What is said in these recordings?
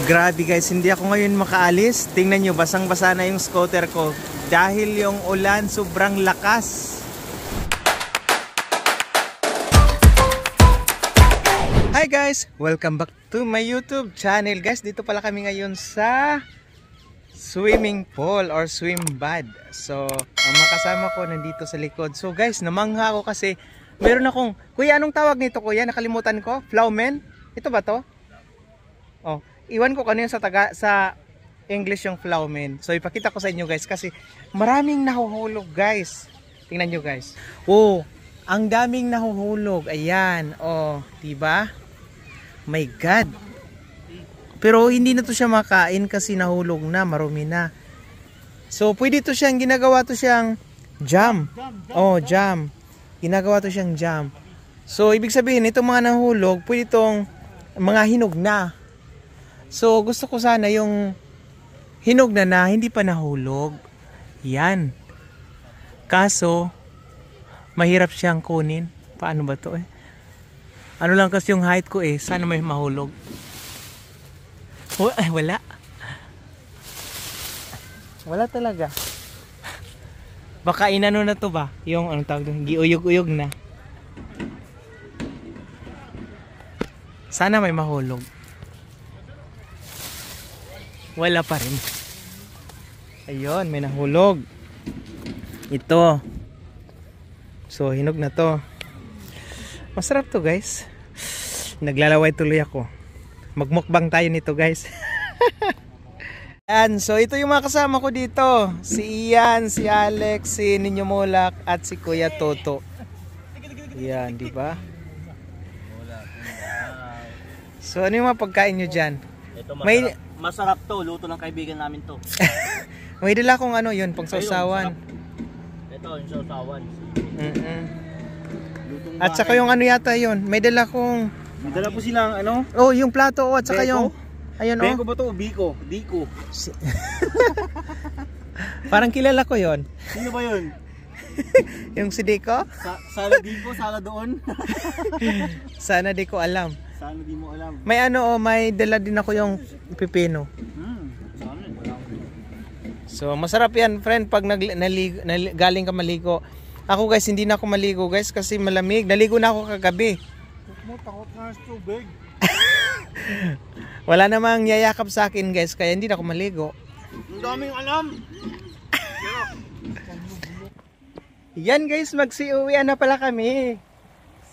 Grabe guys, hindi ako ngayon makaalis. Tingnan nyo, basang-basa na yung scooter ko. Dahil yung ulan sobrang lakas. Hi guys! Welcome back to my YouTube channel. Guys, dito pala kami ngayon sa swimming pool or swim bad. So, ang makasama ko nandito sa likod. So guys, namangha ako kasi meron akong... Kuya, anong tawag nito kuya? Nakalimutan ko. Flowman? Ito ba to? Oh, iwan ko kanina sa English yung flowman. So ipakita ko sa inyo guys kasi maraming nahuhulog guys. Tingnan nyo guys. Oh, ang daming nahuhulog. Ayan. Oh, diba? My God. Pero hindi na to siya makain kasi nahulog na, marumi na. So pwede to siyang ginagawa to siyang jam. Oh, jam. Ginagawa to siyang jam. So ibig sabihin itong mga nahulog, pwede tong mga hinog na. So gusto ko sana yung hinog na hindi pa nahulog. Yan. Kaso mahirap siyang kunin. Paano ba to eh? Ano lang kasi yung height ko eh. Sana may mahulog. Oh, ay wala. Wala talaga. Baka inano na to ba? Yung anong tawag doon? Giuyog-uyog na. Sana may mahulog. Wala pa rin. Ayun, may nahulog. Ito. So, hinog na to. Masarap to guys. Naglalaway tuloy ako. Magmukbang tayo nito guys. Yan, so ito yung mga kasama ko dito. Si Ian, si Alex, si Ninyo Molak, at si Kuya Toto. Yan, di ba? So, ano yung mga pagkain nyo dyan? Ito masarap to, luto ng kaibigan namin to. May dala kong ano yun, pang sausawan. Ito, yung sausawan. At saka yung ano yata yun, may dala kong... May dala po silang ano? Oh, yung plato at saka yung... Ayun Beko ba to? Biko. Diko. Parang kilala ko yon. Sino ba yun? Yung si Diko? Sana Diko, sana doon. Sana di ko alam. Sana di mo alam. May ano, may dala din ako yung pipino. So masarap yan friend pag galing ka maligo. Ako guys hindi na ako maligo guys kasi malamig. Naligo na ako kagabi. Takot na sa tubig. Wala namang yayakap sa akin guys kaya hindi na ako maligo. Ang daming alam. Yan guys, magsiuwian na pala kami.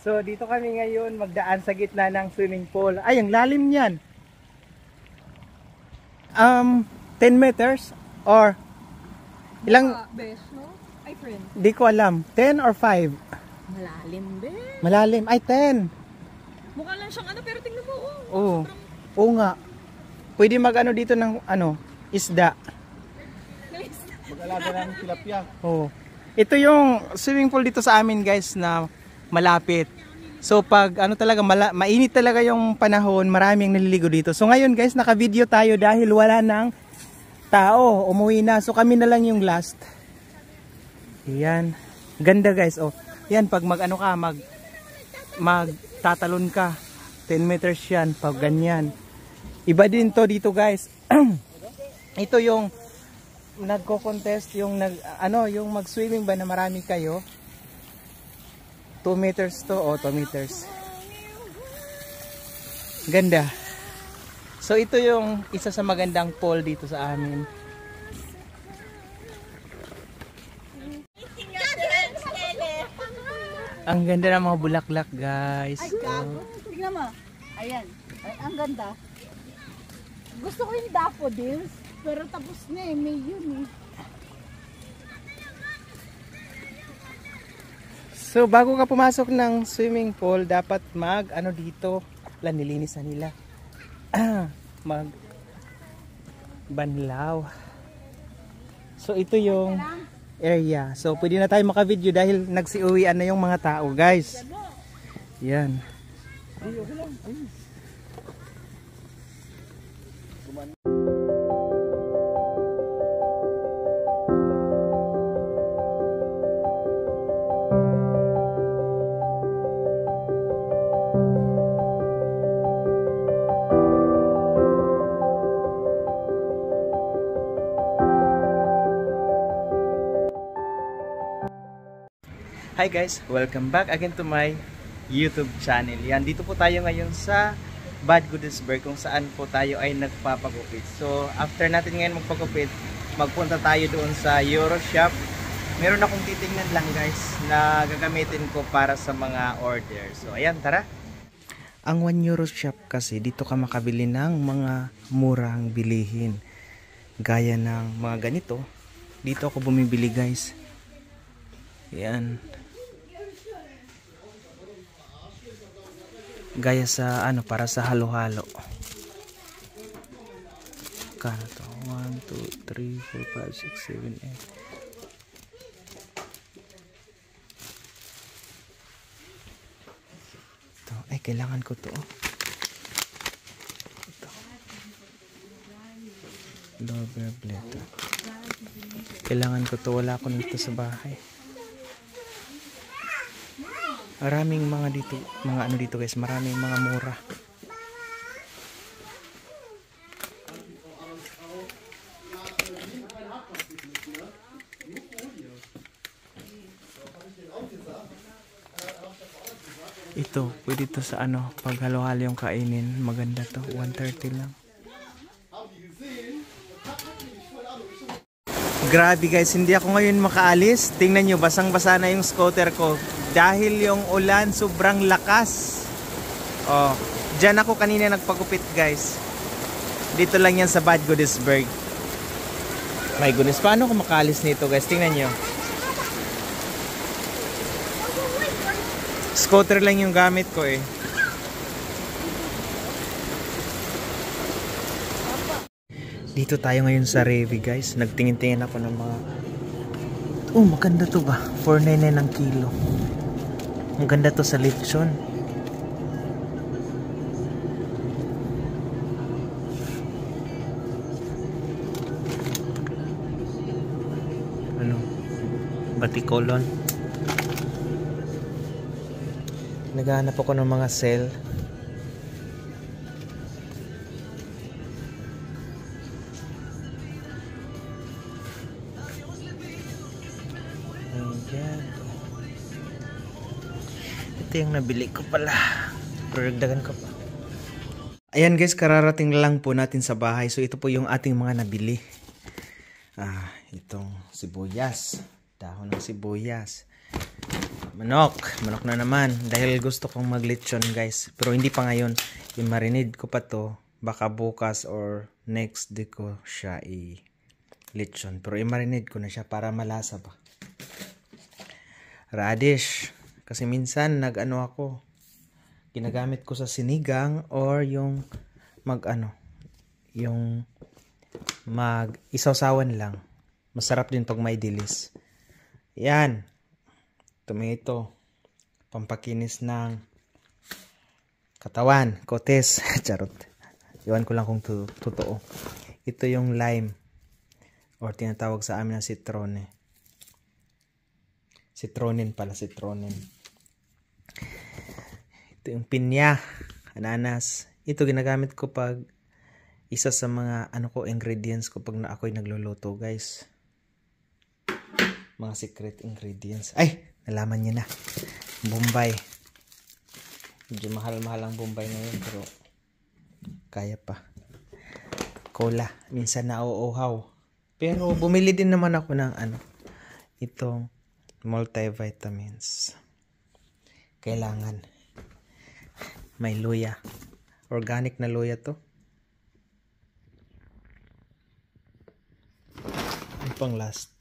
So dito kami ngayon magdaan sa gitna ng swimming pool. Ay, ang lalim niyan. 10 meters or ilang beso? Ay, friend. Di ko alam. 10 or 5? Malalim, be. Malalim. Ay, 10. Mukha lang siyang ano, pero tingnan mo, oh. Oo. Oo nga. Pwede mag-ano dito ng ano, isda. Mag-alaga ng tilapia. Oo. Ito yung swimming pool dito sa amin guys na malapit. So pag ano talaga mainit talaga yung panahon, maraming naliligo dito. So ngayon guys, naka-video tayo dahil wala nang tao, umuwi na. So kami na lang yung last. Yan. Ganda guys, oh. Yan pag mag-ano ka, magtatalon ka. 10 meters yan pag ganyan. Iba din to dito guys. Ito yung nagko-contest yung yung mag-swimming ba na marami kayo. 2 meters to o 2 meters. Ganda. So ito yung isa sa magandang pool dito sa amin. Ang ganda ng mga bulaklak guys. Ay, gago. Tignan mo. Ayan. Ay, ang ganda. Gusto ko yung daffodils. Pero tapos na eh. May yun eh. So bago ka pumasok ng swimming pool, dapat ano dito. Nilinis na nila. Mag banlaw. So ito yung area. So pwede na tayo maka-video dahil nagsiuwian na yung mga tao, guys. Yan. Hi guys, welcome back again to my YouTube channel. Yan, dito po tayo ngayon sa Bad Godesberg kung saan po tayo ay nagpapagupit. So, after natin ngayon magpagupit, magpunta tayo doon sa Euro Shop. Meron akong titingnan lang guys na gagamitin ko para sa mga order. So, ayan, tara! Ang 1 Euro Shop kasi, dito ka makabili ng mga murang bilihin. Gaya ng mga ganito. Dito ako bumibili guys. Yan. Gaya sa ano, para sa halo-halo. Kano to? 1, 2, 3, 4, 5, 6, 7, 8. Ito, ay kailangan ko to. Ito. Lover blade. Kailangan ko to, wala ko nito sa bahay. Maraming mga dito, mga ano dito guys, maraming mga mura. Ito, pwede to sa ano, pag halo-halo yung kainin, maganda to, 130 lang. Grabe guys, hindi ako ngayon makaalis. Tingnan nyo, basang-basa na yung scooter ko. Dahil yung ulan sobrang lakas. Oh, diyan ako kanina nagpagupit guys. Dito lang yan sa Bad Godesberg. My goodness, paano ako makaalis nito guys? Tingnan nyo. Scooter lang yung gamit ko eh. Dito tayo ngayon sa Revi guys. Nagtingin-tingin ako ng mga... Oh, maganda to ba? 4.99 ang kilo. Ang ganda to sa lechon. Ano? Batikolon. Naghahanap ako ng mga sale. Ayan. Ito yung nabili ko pala. Pero dagdagan ko pa. Ayan guys, kararating lang po natin sa bahay. So ito po yung ating mga nabili. Itong sibuyas. Dahon ng sibuyas. Manok. Manok na naman. Dahil gusto kong maglechon guys. Pero hindi pa ngayon. I-marinate ko pa to. Baka bukas or next day ko siya i-lechon. Pero i-marinate ko na siya para malasa pa. Radish. Kasi minsan nag-ano ako. Ginagamit ko sa sinigang or yung yung mag-isawsawan lang. Masarap din pag may dilis. Yan. Tomato. Pampakinis ng katawan. Kotes. Charot. Iwan ko lang kung totoo. Ito yung lime. Or tinatawag sa amin na citrone. Citronin pala, citronin. Ito yung pinya, ananas. Ito ginagamit ko pag isa sa mga ingredients ko pag ako'y nagluluto, guys. Mga secret ingredients. Ay, nalaman niyo na. Bombay. Medyo mahal-mahal ang Bombay ngayon pero kaya pa. Cola, minsan nauuhaw. Pero bumili din naman ako ng itong multivitamins. Kailangan. May luya. Organic na luya to. Ang pang last.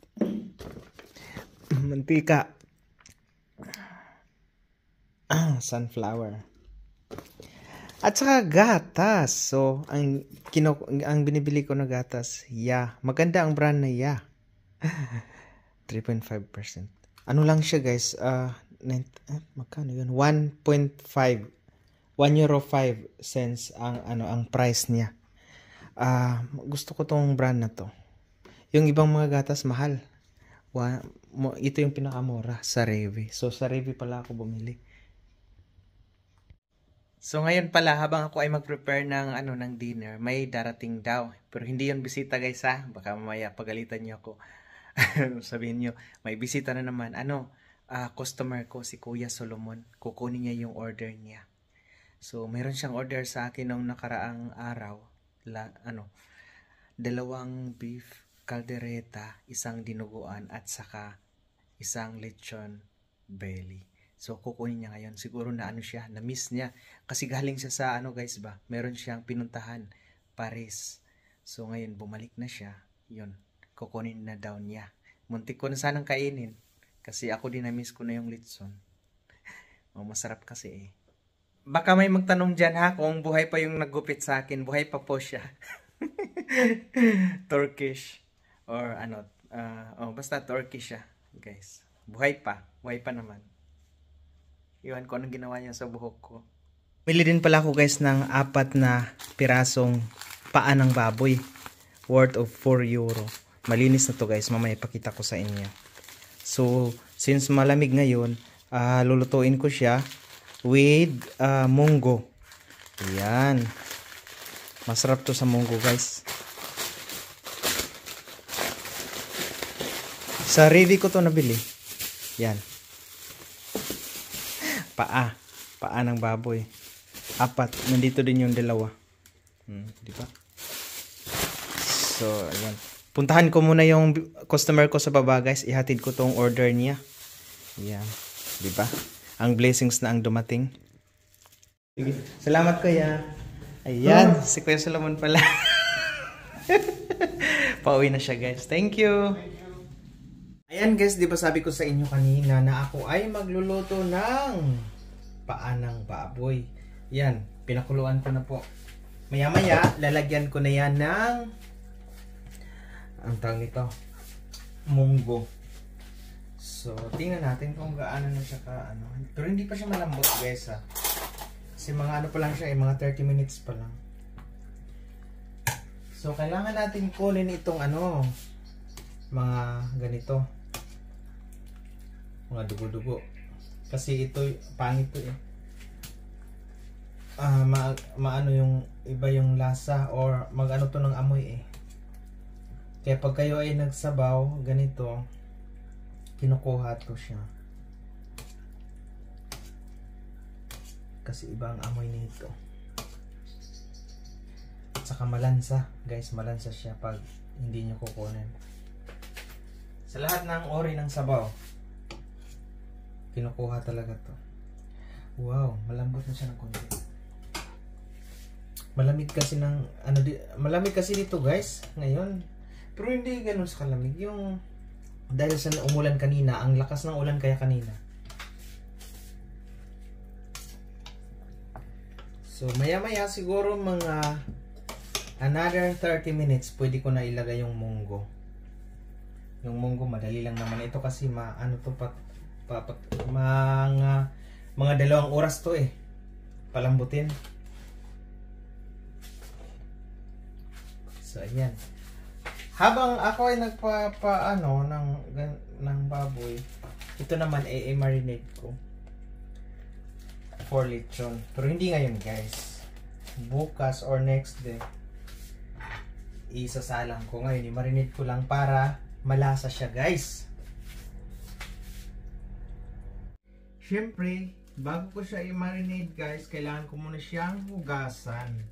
Mantika. Sunflower. At saka gatas. So, ang binibili ko na gatas, maganda ang brand na Ya. 3.5%. Ano lang siya guys, magkano yun? 1.5 €1.05 ang price niya. Gusto ko tong brand na to. Yung ibang mga gatas mahal. Ito yung pinakamura sa Revi. So sa Revi pala ako bumili. So ngayon pala habang ako ay mag-prepare ng ng dinner, may darating daw. Pero hindi yon bisita guys ha. Baka mamaya pagalitan niyo ako. Sabihin niyo, may bisita na naman. customer ko, si Kuya Solomon. Kukunin niya yung order niya. So, meron siyang order sa akin nung nakaraang araw. 2 beef caldereta, 1 dinuguan, at saka 1 lechon belly. So, kukunin niya ngayon. Siguro na siya, na-miss niya. Kasi galing siya sa guys ba, meron siyang pinuntahan, Paris. So, ngayon, bumalik na siya. Yun, kukunin na daw niya. Muntik ko na sanang kainin. Kasi ako din na-miss ko na yung lechon. Masarap kasi eh. Baka may magtanong dyan ha, kung buhay pa yung naggupit sa akin. Buhay pa po siya. Turkish. Or basta Turkish siya, guys. Buhay pa naman. Iwan ko anong ginawa niya sa buhok ko. Bili din pala ako guys ng 4 na pirasong paa ng baboy. Worth of 4 euro. Malinis na to guys, mamaya ipakita ko sa inyo. So, since malamig ngayon, lulutuin ko siya with munggo. Ayan. Masarap to sa munggo guys. Sa Ready ko to nabili. Yan. Paa ng baboy. 4. Nandito din yung 2. Di ba? So, ayan. Puntahan ko muna yung customer ko sa baba guys. Ihatid ko tong order niya. Ayan. Di ba? Ang blessings na ang dumating. Sige. Salamat kuya. Ayan. Si Kuya Solomon pala. Pauwi na siya guys. Thank you. Ayan guys, di ba sabi ko sa inyo kanina na ako ay magluluto ng paa ng baboy. Yan, pinakuluan ko na po. Maya-maya, lalagyan ko na yan ng ang tawag nito, munggo. So, tingnan natin kung gaano na siya Pero hindi pa siya malambot guys ha. Kasi mga pa lang siya, mga 30 minutes pa lang. So, kailangan natin kunin itong mga ganito. Mga dugo-dugo. Kasi ito, pangit to eh. Maano yung iba yung lasa or magano to ng amoy eh. Kaya pag kayo ay nagsabaw, ganito, kinukuha to siya. Kasi iba ang amoy nito. At saka malansa. Guys, malansa siya pag hindi nyo kukunin. Sa lahat ng ori ng sabaw, kinukuha talaga to. Wow, malambot na siya ng konti. Malamig kasi dito guys ngayon. Pero hindi ganoon sa kalamig. Yung dahil sa umulan kanina, ang lakas ng ulan kaya kanina. So maya-maya siguro mga another 30 minutes pwede ko na ilagay yung munggo. Yung munggo madali lang naman ito kasi mga 2 oras to eh. Palambutin. So ayan. Habang ako ay ng baboy, ito naman i-marinate ko for lechon. Pero hindi ngayon guys. Bukas or next day isasalang ko. Ngayon i-marinate ko lang para malasa siya guys. Siyempre, bago ko siya i-marinate guys, kailangan ko muna siyang hugasan.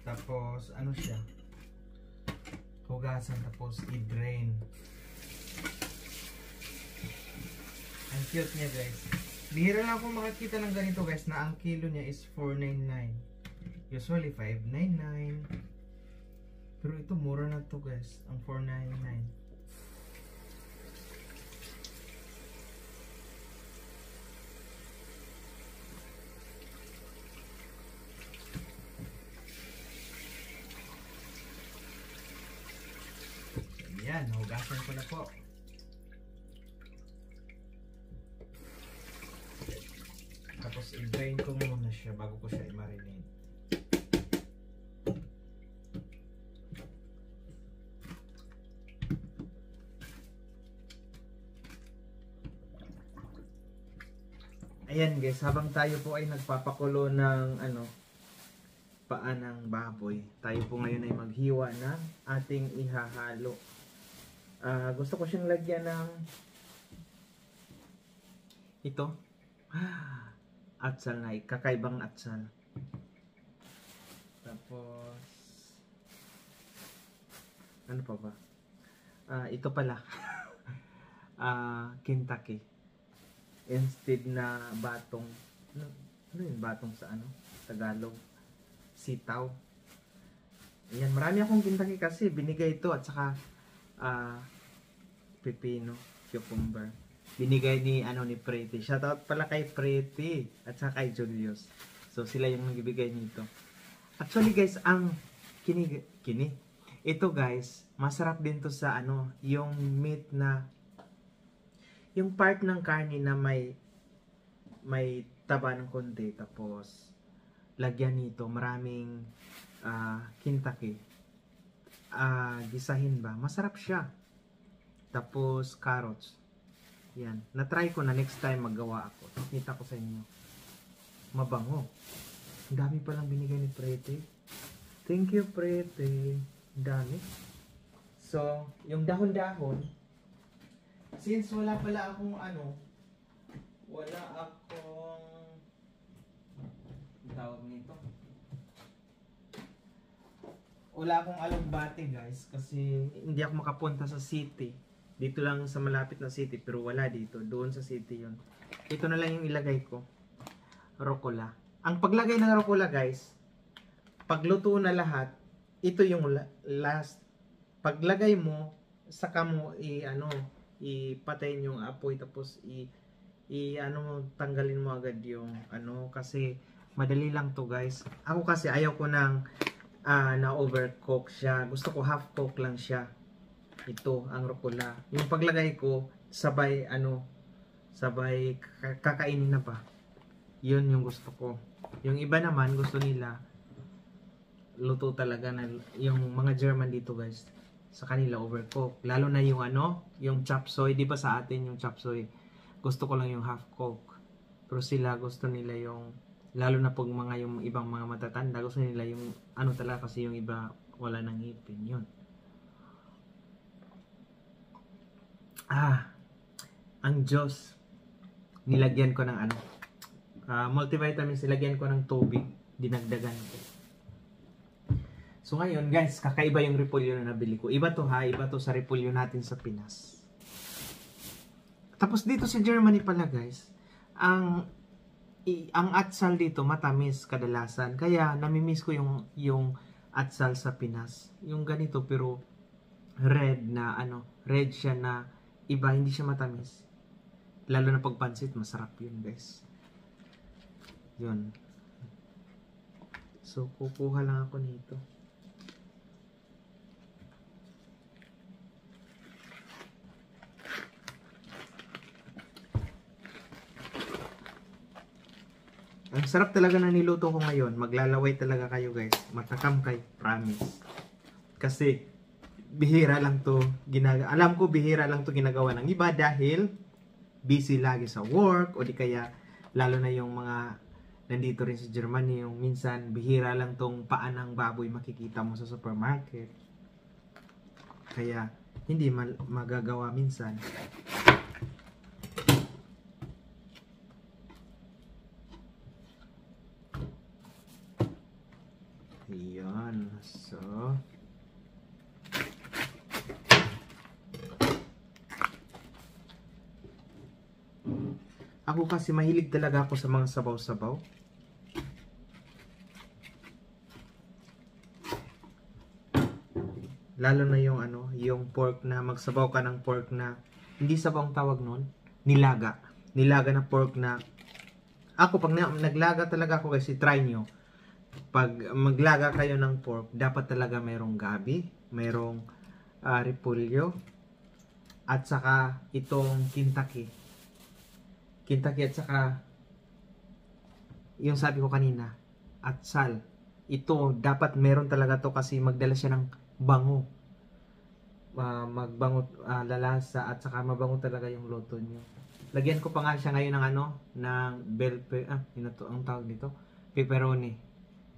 Tapos siya? Hugasan tapos i-drain. Ang cute niya guys. Bihira lang ako makakita ng ganito guys na ang kilo niya is 4.99. Usually 5.99. Pero ito mura na to guys, ang 4.99. Yan, hugasan ko na po. Tapos i-drain ko muna siya bago ko siya i-marinate. Ayan guys, habang tayo po ay nagpapakulo ng paa ng baboy, tayo po ngayon ay maghiwa ng ating ihahalo. Gusto ko siyang lagyan ng Ito. Atsal na, kakaibang atsal. Tapos, ano pa ba? Ito pala. Kentucky. Instead na batong, ano yung batong sa ano? Tagalog. Sitaw. Ayan, marami akong Kentucky kasi binigay ito at saka pepino, cucumber. Binigay ni Pretty. Shoutout pala kay Pretty at saka kay Julius. So sila yung nagbibigay nito. Actually guys, ang ito guys, masarap din to sa yung meat na yung part ng karne na may taba ng konti, tapos lagyan nito maraming Kentucky. Gisahin ba? Masarap siya. Tapos carrots. Yan. Na-try ko na, next time maggawa ako. Kita ko sa inyo. Mabango. Ang dami palang binigay ni Prete. Thank you, Prete. Ang dami. So, yung dahon-dahon, since wala pala akong wala akong tawag nito. Wala akong alugbate guys kasi hindi ako makapunta sa city. Dito lang sa malapit na city, pero wala dito. Doon sa city yon. Ito na lang yung ilagay ko. Rucola. Ang paglagay ng rucola guys, pagluto na lahat, ito yung last. Paglagay mo, saka mo ipatayin yung apoy, tapos tanggalin mo agad yung kasi madali lang to guys. Ako kasi ayaw ko nang na overcook siya. Gusto ko half cook lang siya. Ito ang rucola. Yung paglagay ko sabay kakainin na ba. Yun yung gusto ko. Yung iba naman gusto nila luto talaga na yung mga German dito guys. Sa kanila overcook. Lalo na yung yung chop suey, 'di ba sa atin yung chop suey. Gusto ko lang yung half cook. Pero sila gusto nila yung lalo na pag yung ibang mga matatanda, gusto nila yung talaga kasi yung iba wala nang ngipin. Yun. Ang Diyos, nilagyan ko ng multivitamins, nilagyan ko ng tubig, dinagdagan ko. So ngayon guys, kakaiba yung repolyo na nabili ko. Iba to sa repolyo natin sa Pinas. Tapos dito sa Germany pala guys, ang atsal dito matamis kadalasan. Kaya namimiss ko yung atsal sa Pinas. Yung ganito pero red siya na iba, hindi siya matamis. Lalo na pagpansit, masarap yun guys. Yun. So, kukuha lang ako nito. Ang sarap talaga na niluto ko ngayon. Maglalaway talaga kayo guys. Matakam kayo. Promise. Kasi, bihira lang to alam ko bihira lang to ginagawa ng iba dahil busy lagi sa work o di kaya lalo na yung mga nandito rin sa Germany, yung minsan bihira lang tong paa ng baboy makikita mo sa supermarket, kaya hindi magagawa minsan. Ayan, so ako kasi mahilig talaga ako sa mga sabaw-sabaw. Lalo na yung yung pork na magsabaw ka ng pork na hindi sabaw ang tawag nun, nilaga. Nilaga na pork na ako pag naglaga talaga ako guys, try nyo. Pag maglaga kayo ng pork, dapat talaga mayroong gabi, mayroong repolyo at saka itong Kentucky at saka yung sabi ko kanina, atsal. Ito dapat meron talaga to kasi magdala siya ng bango. Magbango, lalasa at saka mabango talaga yung luto nyo. Lagyan ko pa nga siya ngayon ng ng bell pepper, ang tawag dito, pepperoni.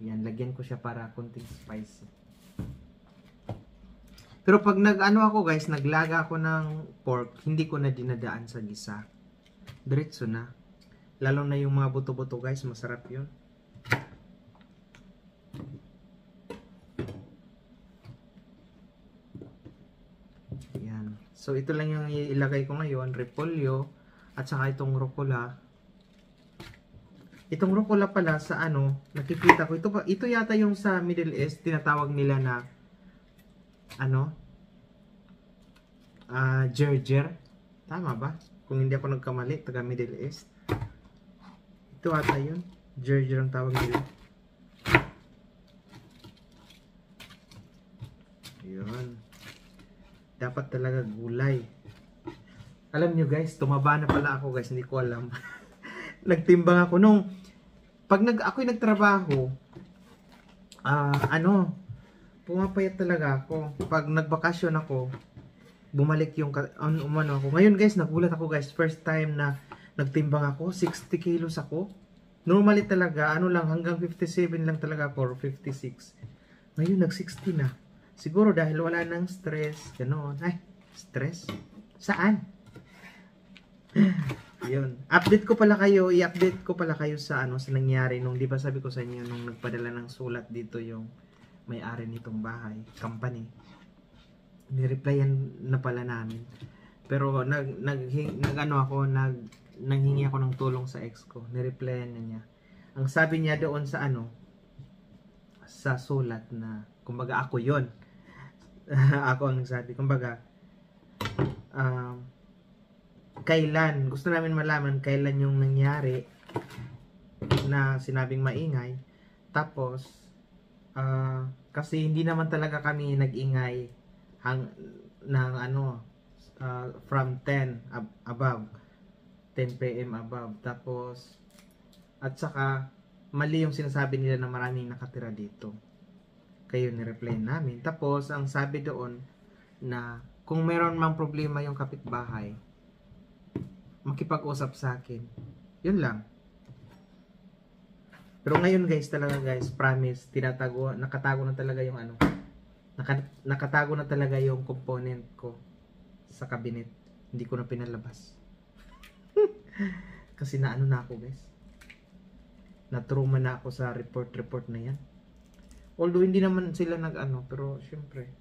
Yan, lagyan ko siya para konting spicy. Pero pag ako guys, naglaga ako ng pork, hindi ko na dinadaan sa gisa. Diretso na. Lalo na yung mga buto-buto guys, masarap yun. Yan. So ito lang yung ilagay ko ngayon, repolyo at saka itong rucola. Itong rucola pala sa ano, nakikita ko ito yata yung sa Middle East tinatawag nila na ano? Gerger. Tama ba? Kung hindi ako nagkamali, taga Middle East. Ito ata yun. Gerger ang tawag nila. Yun. Dapat talaga gulay. Alam nyo guys, tumaba na pala ako guys, hindi ko alam. Nagtimbang ako nung pag ako'y nagtrabaho, pumapayat talaga ako. Pag nagbakasyon ako, bumalik yung umano ako. Ngayon guys, nagulat ako guys, first time na nagtimbang ako, 60 kilos ako. Normally talaga, hanggang 57 lang talaga ako, or 56. Ngayon, nag-60 na. Siguro dahil wala nang stress, ganoon. Ay, stress? Saan? Yun. I-update ko pala kayo sa sa nangyari nung, di ba sabi ko sa inyo, nung nagpadala ng sulat dito yung may-ari nitong bahay, company. Ni-replyan na pala namin. Pero nanghingi ako ng tulong sa ex ko. Ni-replyan niya. Ang sabi niya doon sa sa sulat na, kumbaga ako yon. Ako ang nagsabi. Kumbaga, kailan, gusto namin malaman kailan yung nangyari na sinabing maingay. Tapos, kasi hindi naman talaga kami nag-ingay from 10 above. 10 PM above. Tapos, at saka, mali yung sinasabi nila na maraming nakatira dito. Kayo ni-reply namin. Tapos, ang sabi doon na kung meron mang problema yung kapitbahay, makipag-usap sa akin. Yun lang. Pero ngayon guys, talaga guys, promise, nakatago na talaga yung nakatago na talaga yung component ko sa cabinet. Hindi ko na pinalabas. Kasi na ako guys. Na-trauma na ako sa report na yan. Although hindi naman sila pero syempre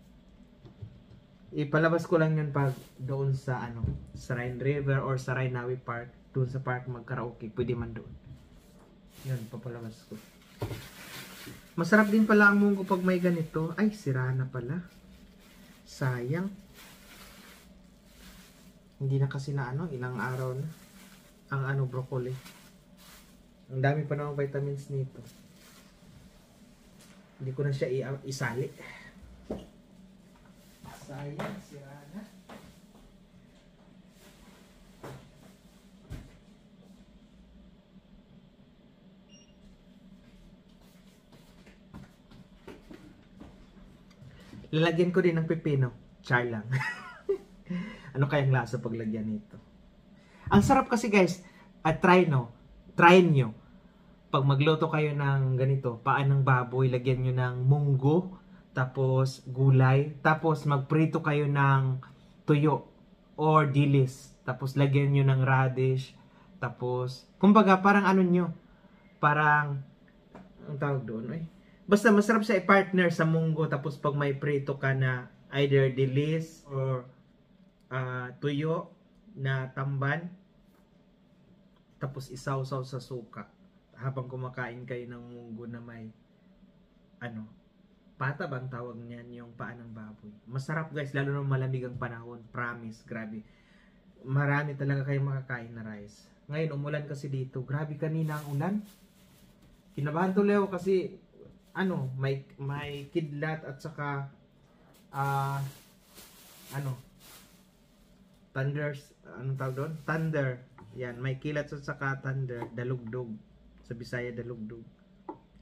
ipalabas ko lang yun pag doon sa sa Rhine River or sa Rainawi Park, doon sa park mag-karaoke, pwede man doon. Yun, papalabas ko. Masarap din pala ang munggo pag may ganito. Ay, sira na pala. Sayang. Hindi na kasi ilang araw na ang broccoli. Ang dami pa namang vitamins nito. Hindi ko na siya isali. Sayang, sira na. Lalagyan ko din ng pipino. Char lang. Ano kayang lasa paglagyan nito? Ang sarap kasi guys. Try nyo. Pag magluto kayo ng ganito, paan ng baboy, lagyan nyo ng munggo, tapos gulay, tapos magprito kayo ng tuyo or dilis, tapos lagyan nyo ng radish, tapos, kumbaga parang parang, ang tawag doon, basta masarap siya i-partner sa munggo, tapos pag may prito ka na either dilis or tuyo na tamban, tapos isawsaw sa suka habang kumakain kayo ng munggo na may pata bang tawag niyan, yung paa ng baboy. Masarap guys, lalo na malamig ang panahon. Promise, grabe. Marami talaga kayong makakain na rice. Ngayon, umulan kasi dito. Grabe kanina ang ulan. Kinabahan tuloy ako kasi may kidlat at saka thunders, anong tawag doon? Thunder. Yan, may kilat at saka thunder, dalugdog. Sa Bisaya, dalugdog.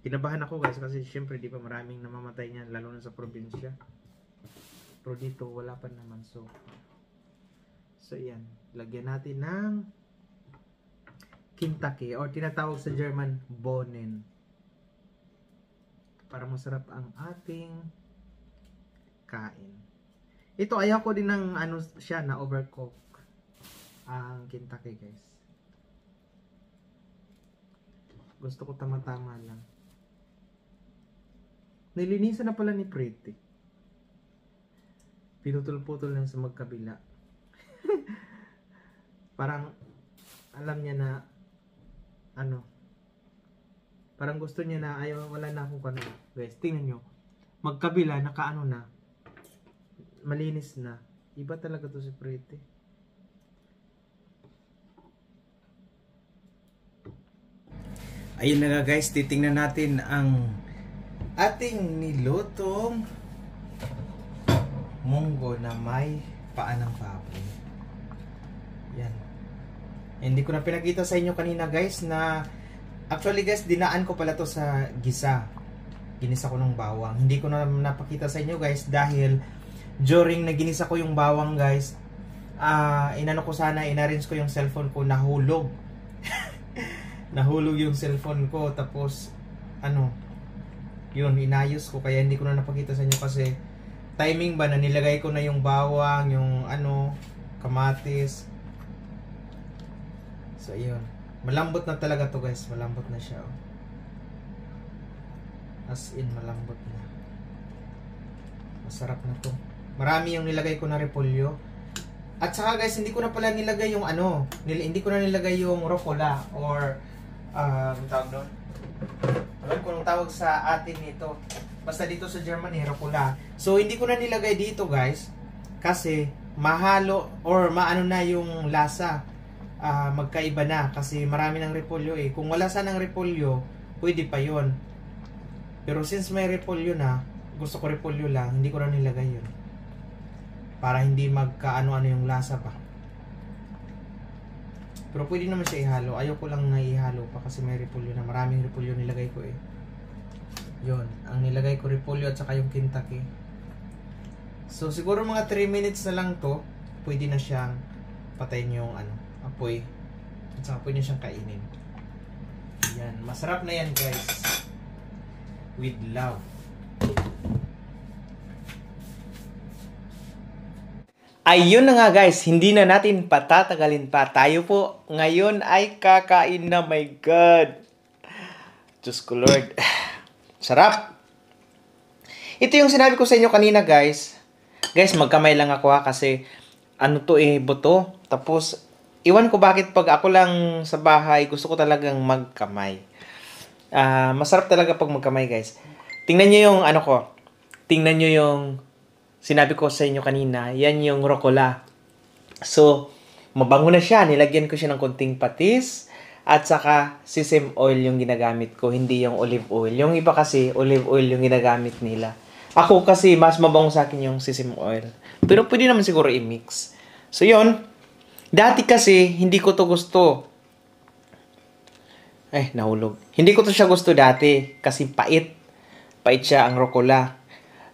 Kinabahan ako guys kasi syempre di pa maraming namamatay niyan, lalo na sa probinsya. Pero dito wala pa naman, so yan, lagyan natin ng Kentucky or tinatawag sa German Bohnen para masarap ang ating kain. Ito ayaw ko din ng siya na overcook ang Kentucky guys. Gusto ko tama-tama lang. Nilinisan na pala ni Pretty. Pinutol-putol lang sa magkabila. Parang alam niya na parang gusto niya na ayaw, wala na akong kano. Guys, tingnan nyo. Magkabila, nakaano na. Malinis na. Iba talaga to si Pretty. Ayun na nga guys, titingnan natin ang ating nilutong munggo na may paa ng baboy. Yan. Hindi ko na pinakita sa inyo kanina guys na actually guys, dinaan ko pala to sa gisa. Ginisa ko ng bawang. Hindi ko na napakita sa inyo guys dahil during na ginisa ko yung bawang guys, inarinse ko yung cellphone ko, nahulog. Nahulog yung cellphone ko, tapos yun, inayos ko, kaya hindi ko na napakita sa inyo kasi timing ba na nilagay ko na yung bawang, yung kamatis. So yun, malambot na talaga to guys, malambot na siya. As in, malambot na. Masarap na to. Marami yung nilagay ko na repolyo. At saka guys, hindi ko na pala nilagay yung hindi ko na nilagay yung rucola or tawag doon. Alam ko nung tawag sa atin nito. Basta dito sa Germany, rucola. So hindi ko na nilagay dito guys kasi mahalo or maano na yung lasa. Magkaiba na kasi marami ng repolyo eh. Kung wala sanang repolyo, pwede pa yon. Pero since may repolyo na, gusto ko repolyo lang, hindi ko na nilagay yun. Para hindi magkaano-ano yung lasa pa. Pero pwede naman siya ihalo. Ayoko lang na ihalo pa kasi may repolyo na. Maraming repolyo nilagay ko eh. Yun. Ang nilagay ko repolyo at saka yung Kentucky. So siguro mga 3 minutes na lang to. Pwede na siyang patayin yung apoy. At saka pwede na siyang kainin. Yan. Masarap na yan guys. With love. Ayun na nga guys, hindi na natin patatagalin pa. Tayo po ngayon ay kakain na, my God. Diyos ko Lord. Sarap. Ito yung sinabi ko sa inyo kanina guys. Guys, magkamay lang ako kasi buto. Tapos, iwan ko bakit pag ako lang sa bahay, gusto ko talagang magkamay. Masarap talaga pag magkamay guys. Tingnan nyo yung Tingnan nyo yung sinabi ko sa inyo kanina, yan yung rucola. So, mabango na siya. Nilagyan ko siya ng konting patis at saka sesame oil yung ginagamit ko, hindi yung olive oil. Yung iba kasi, olive oil yung ginagamit nila. Ako kasi, mas mabango sa akin yung sesame oil. Pero pwede naman siguro i-mix. So, yun. Dati kasi, hindi ko to gusto. Nahulog. Hindi ko to siya gusto dati kasi pait. Pait siya ang rucola.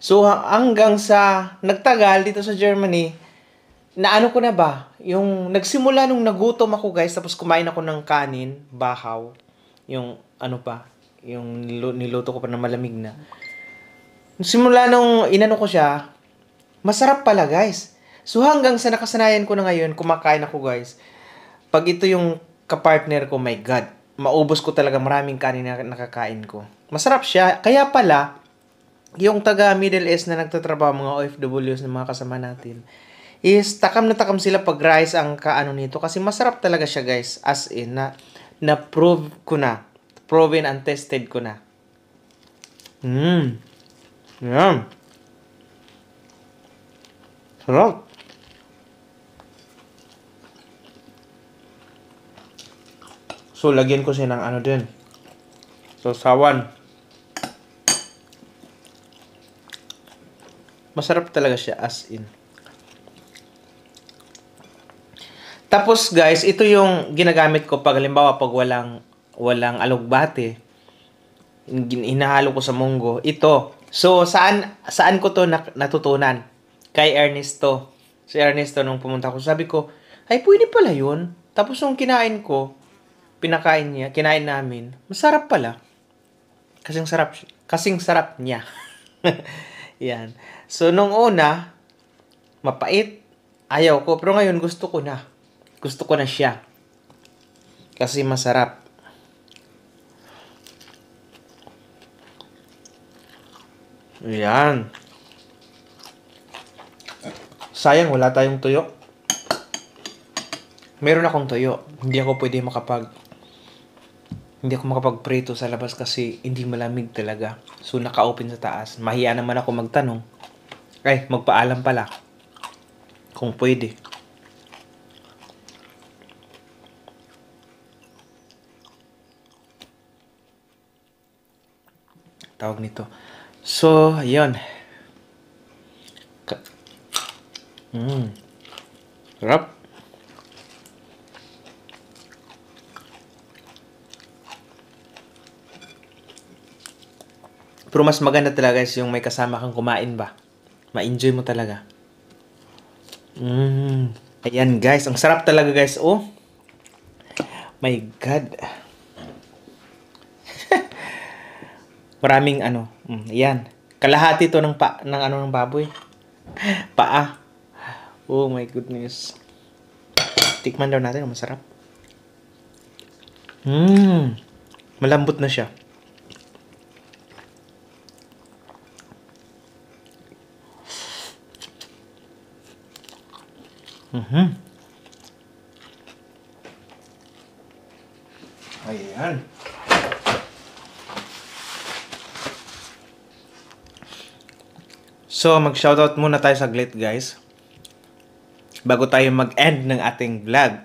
So, hanggang sa nagtagal dito sa Germany, ko na ba? Yung nagsimula nung nagutom ako guys, tapos kumain ako ng kanin, bahaw. Yung yung niluto ko pa na malamig na. Simula nung ko siya, masarap pala guys. So, hanggang sa nakasanayan ko na ngayon, kumakain ako guys. Pag ito yung kapartner ko, my God, maubos ko talaga maraming kanin na nakakain ko. Masarap siya. Kaya pala, yung taga Middle East na nagtatrabaho, mga OFWs na mga kasama natin, is takam na takam sila pag rice ang nito. Kasi masarap talaga siya guys. As in, na-prove ko na. Proven and tested ko na. Yan. Sarap. So, lagyan ko siya ng din. So, sawan. Masarap talaga siya as in. Tapos guys, ito yung ginagamit ko pag halimbawa pag walang alugbate. Hinahalo ko sa munggo. Ito. So saan ko to natutunan? Kay Ernesto. Si Ernesto nung pumunta ko, sabi ko, ay pwede pala yun. Tapos nung kinain namin, masarap pala. Kasing sarap niya. Yan. So, nung una, mapait. Ayaw ko. Pero ngayon, gusto ko na. Gusto ko na siya. Kasi masarap. Ayan. Sayang, wala tayong tuyo. Meron akong tuyo. Hindi ako makapagprito sa labas kasi hindi malamig talaga. So, naka-open sa taas. Mahiya naman ako magtanong. Ay, magpaalam pala. Kung pwede. Tawag nito. So, ayun. Sarap. Pero mas maganda talaga guys yung may kasama kang kumain ba. Ma-enjoy mo talaga. Ayan guys, ang sarap talaga guys. Oh. My God. Maraming ano. Ayan. Kalahati to ng ng baboy. Paa. Oh my goodness. Tikman daw natin, masarap. Malambot na siya. Ayan. So, mag-shoutout muna tayo saglit, guys. Bago tayo mag-end ng ating vlog.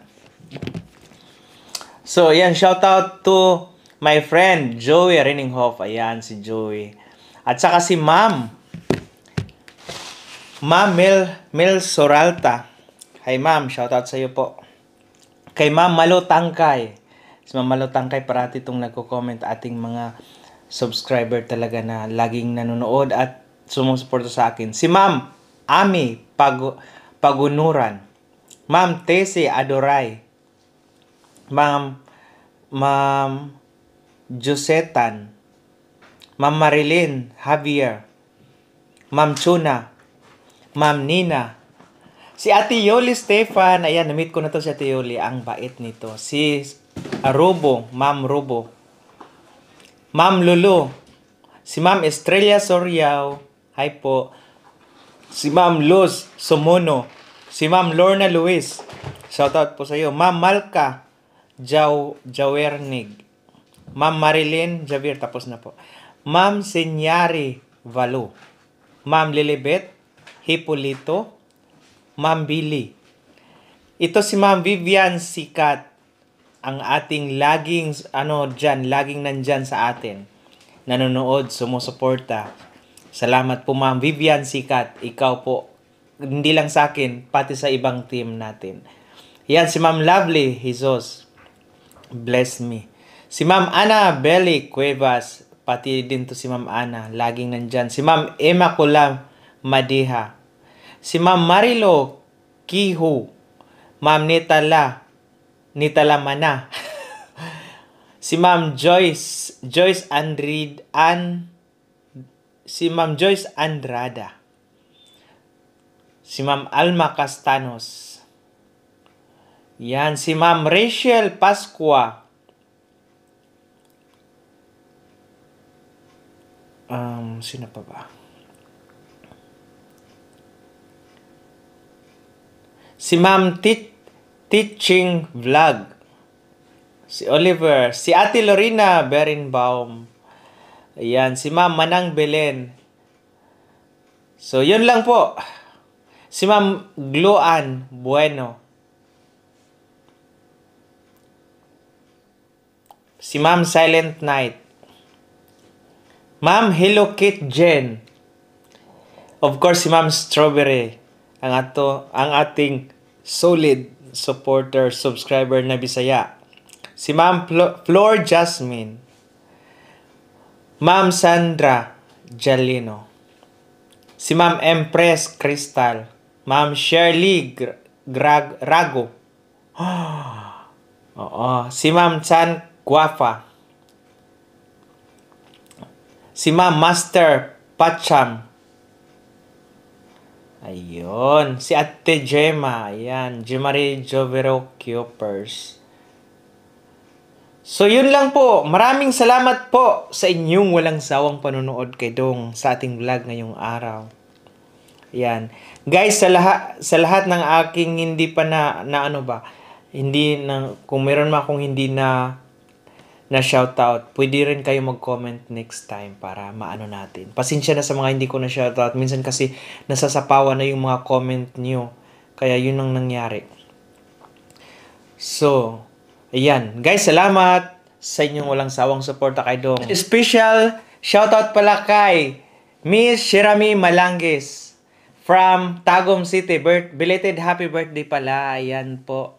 So, ayan, shoutout to my friend, Joey Reninghoff. Ayan, si Joey. At saka si Ma'am Mel Soralta. Hi, Ma'am. Shoutout sa iyo po. Kay Ma'am Malo Tangkay. Si Ma'am Malo Tangkay, parati itong nagko-comment ating mga subscriber talaga na laging nanonood at sumusuporta sa akin. Si Ma'am Ami Pagunuran. Ma'am Tese Adoray. Ma'am Josetan. Ma'am Marilyn Javier. Ma'am Chuna. Ma'am Nina. Si Ate Yoli Stefan. Ayan, na-meet ko na to si Ate Yoli. Ang bait nito. Si Rubo. Ma'am Rubo. Ma'am Lulu. Si Ma'am Estrella Soriao. Hi po. Si Ma'am Luz Somono. Si Ma'am Lorna Luis. Shoutout po sa iyo. Ma'am Malka Jawernig. Ma'am Marilyn Javier. Tapos na po. Ma'am Senyari Valo. Ma'am Lilibet Hipolito. Ma'am Billy. Ito si Ma'am Vivian Sikat. Ang ating laging nandyan sa atin. Nanonood, sumusuporta. Salamat po Ma'am Vivian Sikat. Ikaw po, hindi lang sa akin, pati sa ibang team natin. Yan, si Ma'am Lovely Jesus. Bless me. Si Ma'am Ana Belly Cuevas. Pati din to si Ma'am Ana. Laging nandyan. Si Ma'am Emma Kulam Madiha. Si Ma'am Marilo Kiho. Ma'am Nitala Mana. Si Ma'am Joyce Andrada. Si Ma'am Alma Castanos. Yan, si Ma'am Rachel Pascua. Sino pa ba? Si Ma'am Teaching Vlog. Si Oliver. Si Ate Lorena Berenbaum. Ayan. Si Ma'am Manang Belen. So, yun lang po. Si Ma'am Gloan Bueno. Si Ma'am Silent Night. Ma'am Hello Kit Jen. Of course, si Ma'am Strawberry. Ang ating solid supporter, subscriber na Bisaya. Si Ma'am Flor Jasmine. Ma'am Sandra Jalino. Si Ma'am Empress Crystal. Ma'am Shirley Rago. Oo. Si Ma'am Chan Guafa. Si Ma'am Master Pacham. Ayun. Si Ate Gemma. Ayan. Jemarie Jovero Kyopers. So yun lang po. Maraming salamat po sa inyong walang sawang panonood kay Dong sa ating vlog ngayong araw. Yan. Guys, sa lahat ng aking hindi pa na ano ba, hindi na, kung meron man akong hindi na shoutout, pwede rin kayo mag-comment next time para maano natin. Pasensya na sa mga hindi ko na shoutout. Minsan kasi nasasapawan na yung mga comment nyo. Kaya yun ang nangyari. So, ayan. Guys, salamat sa inyong walang sawang suporta kay Dong. Special shoutout pala kay Miss Shirami Malangis from Tagum City. Belated happy birthday pala. Ayan po.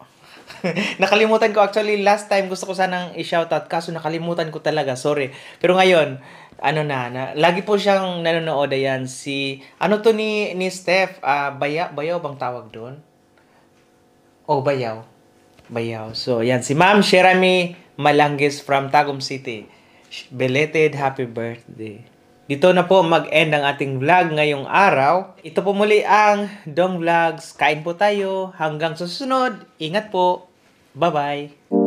Nakalimutan ko actually last time gusto ko sanang i-shoutout kaso nakalimutan ko talaga. Sorry. Pero ngayon, ano na lagi po siyang nanonood. Ayan si ano to ni Steph, Bayaw bang tawag doon? Oh, Bayaw. So, ayan si Ma'am Shirami Malangis from Tagum City. Belated happy birthday. Dito na po mag-end ang ating vlog ngayong araw. Ito po muli ang Dong Vlogs. Kain po tayo. Hanggang susunod. Ingat po. Bye-bye.